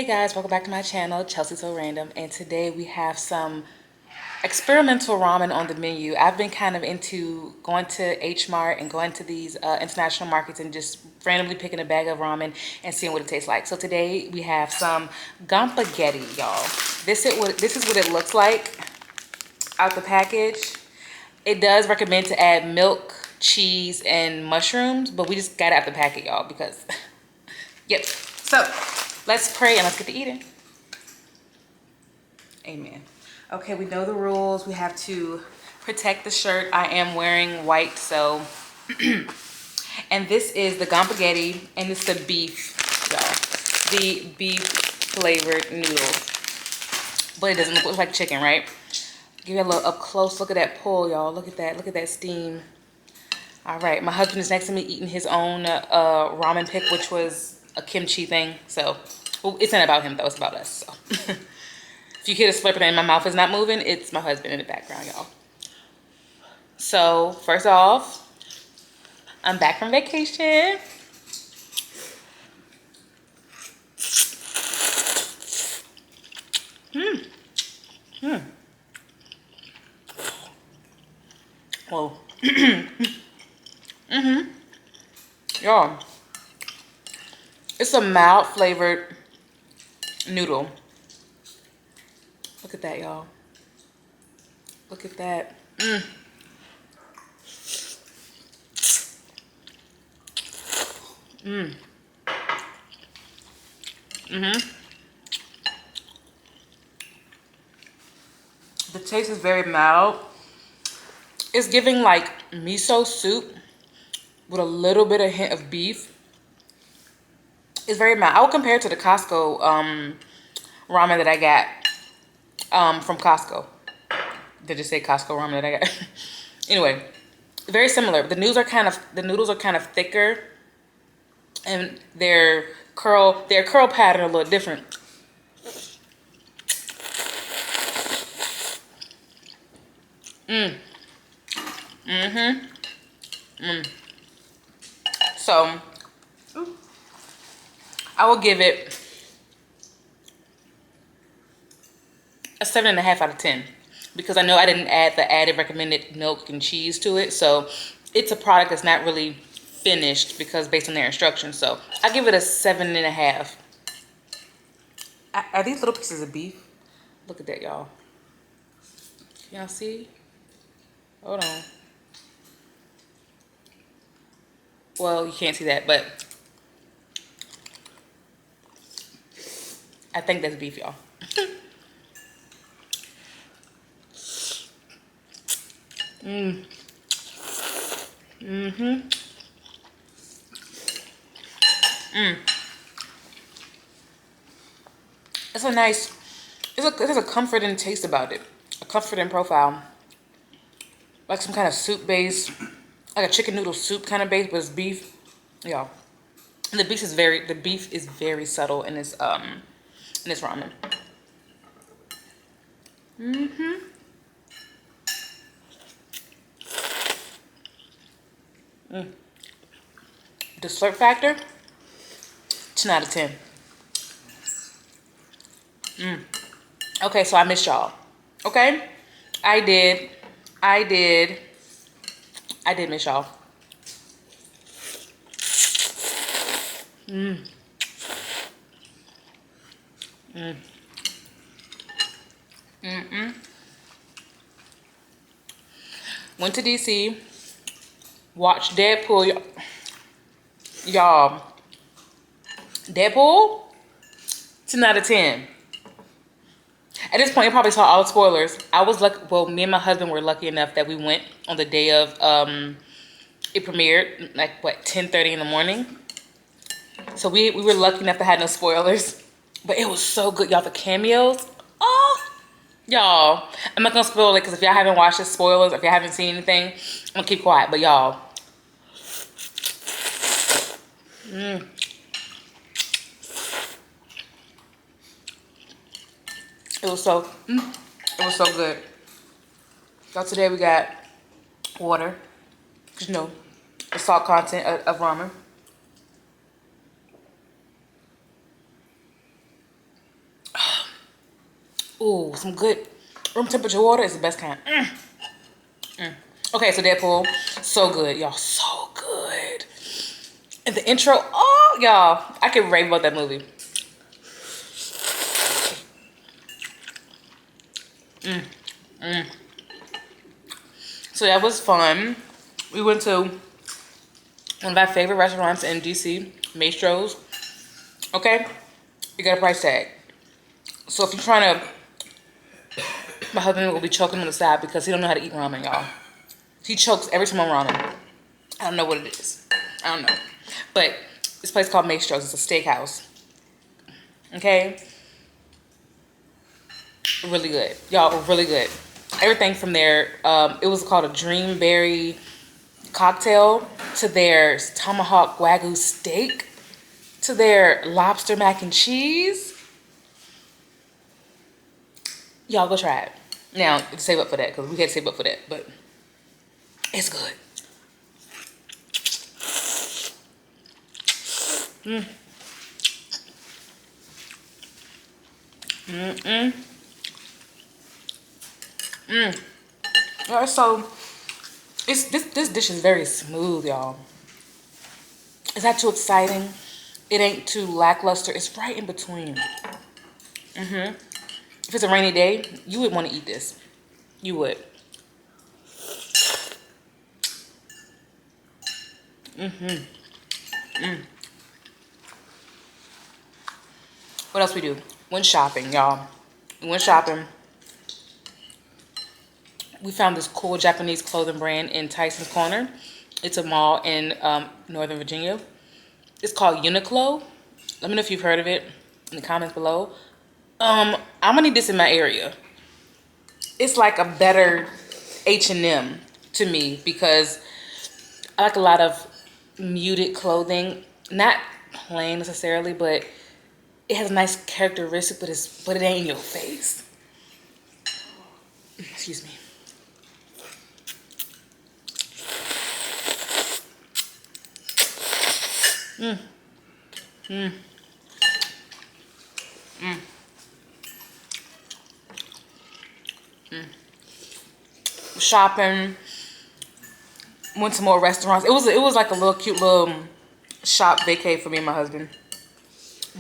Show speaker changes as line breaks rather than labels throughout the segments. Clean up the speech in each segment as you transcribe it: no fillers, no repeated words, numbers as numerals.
Hey guys, welcome back to my channel, Chelsea So Random, and today we have some experimental ramen on the menu. I've been kind of into going to H Mart and going to these international markets and just randomly picking a bag of ramen and seeing what it tastes like. So today we have some gampaghetti, y'all. This is what it looks like out the package. It does recommend to add milk, cheese, and mushrooms, but we just got it out the packet, y'all, because yep. So let's pray and let's get to eating. Amen. Okay, we know the rules. We have to protect the shirt. I am wearing white, so. And this is the gampaghetti, and it's the beef, y'all. The beef flavored noodles. But it doesn't look like chicken, right? Give you a little up close look at that pull, y'all. Look at that. Look at that steam. All right, my husband is next to me eating his own ramen pick, which was a kimchi thing. So, well, it's not about him though. It's about us. So, if you hear the slurping and my mouth is not moving, it's my husband in the background, y'all. So, first off, I'm back from vacation. Whoa. Y'all, it's a mild flavored noodle. Look at that, y'all. Look at that. The taste is very mild. It's giving like miso soup with a little bit of hint of beef. It's very mild. I would compare it to the Costco ramen that I got from Costco. Did you say Costco ramen that I got? Anyway, very similar. The noodles are kind of thicker, and their curl pattern a little different. So I will give it a 7.5 out of 10 because I know I didn't add the added recommended milk and cheese to it. So it's a product that's not really finished because based on their instructions. So I give it a 7.5. Are these little pieces of beef? Look at that, y'all. Can y'all see? Hold on. Well, you can't see that, but I think that's beef, y'all. It's a nice, there's a comforting taste about it. A comforting profile. Like some kind of soup base. Like a chicken noodle soup kind of base, but it's beef. Yeah. And the beef is very subtle in this ramen. The slurp factor, 10 out of 10. Okay, so I missed y'all. Okay? I did miss y'all. Went to DC, watched Deadpool, y'all. Deadpool, 10 out of 10. At this point, you probably saw all the spoilers. I was lucky. Well, me and my husband were lucky enough that we went on the day of it premiered, like what, 10:30 in the morning. So we were lucky enough to have no spoilers. But it was so good, y'all. The cameos, oh, y'all. I'm not gonna spoil it because if y'all haven't watched the spoilers, if y'all haven't seen anything, I'm gonna keep quiet. But y'all, it was so good. So today we got water, 'cause you know the salt content of ramen. Ooh, some good room temperature water is the best kind. Okay, so Deadpool, so good, y'all, so good. And the intro, oh, y'all, I could rave about that movie. So that was fun. We went to one of our favorite restaurants in DC, Maestro's. Okay, you got a price tag. So if you're trying to, my husband will be choking on the side because he don't know how to eat ramen, y'all. He chokes every time on ramen. I don't know what it is. I don't know. But this place called Maestro's. It's a steakhouse. Okay? Really good. Y'all, really good. Everything from there, it was called a Dreamberry cocktail, to their tomahawk wagyu steak, to their lobster mac and cheese. Y'all go try it. Now, save up for that, because we had to save up for that, but it's good. Yeah, so it's this dish is very smooth, y'all. It's not too exciting. It ain't too lackluster. It's right in between. If it's a rainy day, you would want to eat this. You would. What else we do? Went shopping, y'all. We went shopping. We found this cool Japanese clothing brand in Tyson's Corner. It's a mall in Northern Virginia. It's called Uniqlo. Let me know if you've heard of it in the comments below. I'm gonna need this in my area. It's like a better H&M to me because I like a lot of muted clothing. Not plain necessarily, but it has a nice characteristic, but it ain't in your face. Excuse me. Shopping. Went to more restaurants. It was like a little cute little shop vacay for me and my husband.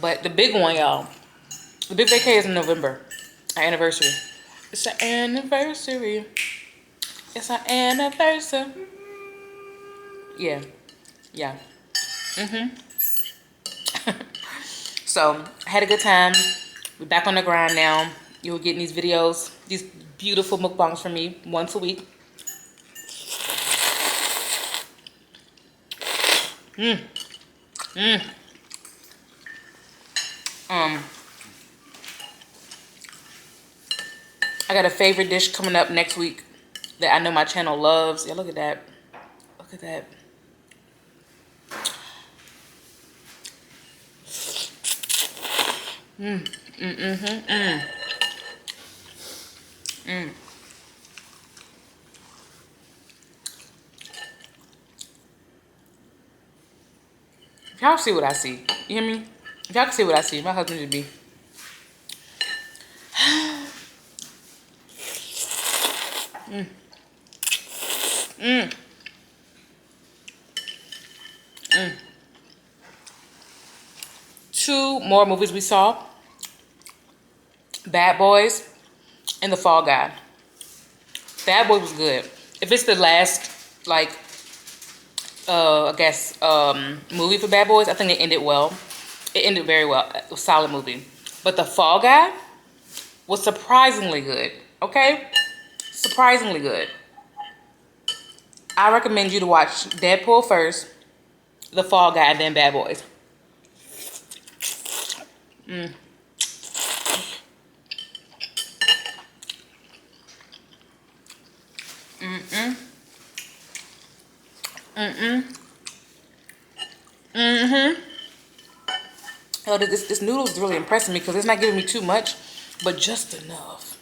But the big one, y'all. The big vacay is in November. Our anniversary. It's our anniversary. It's our anniversary. Yeah. Yeah. So, I had a good time. We're back on the grind now. You'll get these videos, these beautiful mukbangs from me once a week. I got a favorite dish coming up next week that I know my channel loves. Yeah, look at that. Look at that. If y'all see what I see, you hear me? If y'all can see what I see, my husband would be. Two more movies we saw. Bad Boys and The Fall Guy. Bad Boys was good. If it's the last, like, I guess, movie for Bad Boys, I think it ended well. It ended very well. A solid movie. But The Fall Guy was surprisingly good. Okay? Surprisingly good. I recommend you to watch Deadpool first, The Fall Guy, and then Bad Boys. Oh, this noodles is really impressing me because it's not giving me too much, but just enough.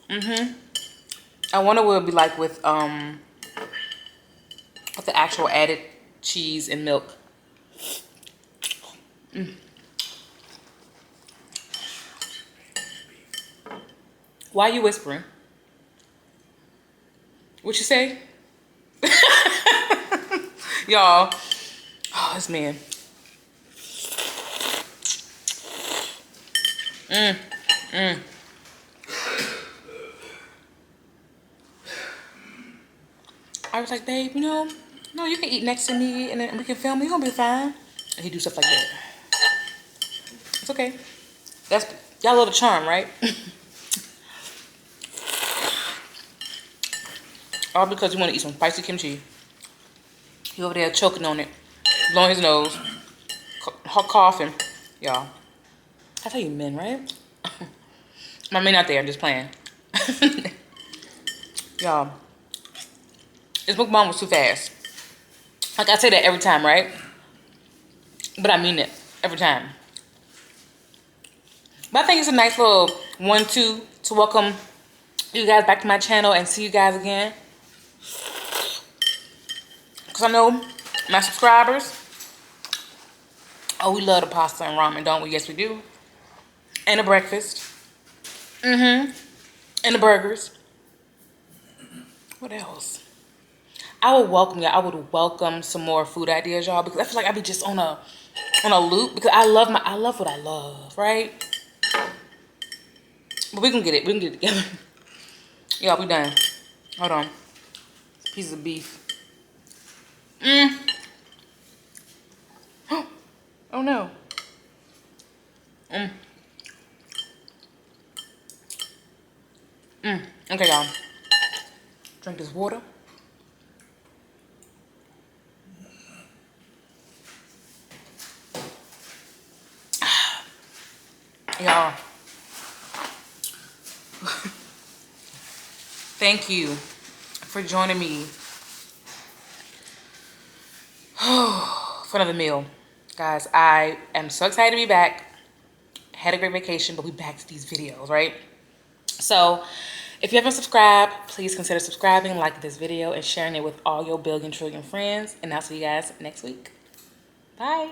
I wonder what it would be like with the actual added cheese and milk. Why are you whispering? What you say? Y'all. Oh, this man. I was like, babe, you know, no, you can eat next to me and then we can film. You're gonna be fine. And he do stuff like that. It's okay. That's y'all love the charm, right? All because you want to eat some spicy kimchi. He over there choking on it, blowing his nose, coughing. Y'all, I tell you, men, right? My men out there, I'm just playing. Y'all, this mukbang was too fast. Like I say that every time, right? But I mean it every time. But I think it's a nice little 1-2 to welcome you guys back to my channel and see you guys again. Because I know my subscribers, oh, we love the pasta and ramen, don't we? Yes, we do. And the breakfast. And the burgers. What else? I would welcome y'all. I would welcome some more food ideas, y'all, because I feel like I be just on a loop because I love what I love, right? But we can get it. We can get it together. Y'all, we done. Hold on. Piece of beef. Oh no. Okay, y'all. Drink this water. Y'all. Thank you for joining me for another meal. Guys, I am so excited to be back. Had a great vacation, but we back to these videos, right? So, if you haven't subscribed, please consider subscribing, liking this video, and sharing it with all your billion trillion friends. And I'll see you guys next week. Bye.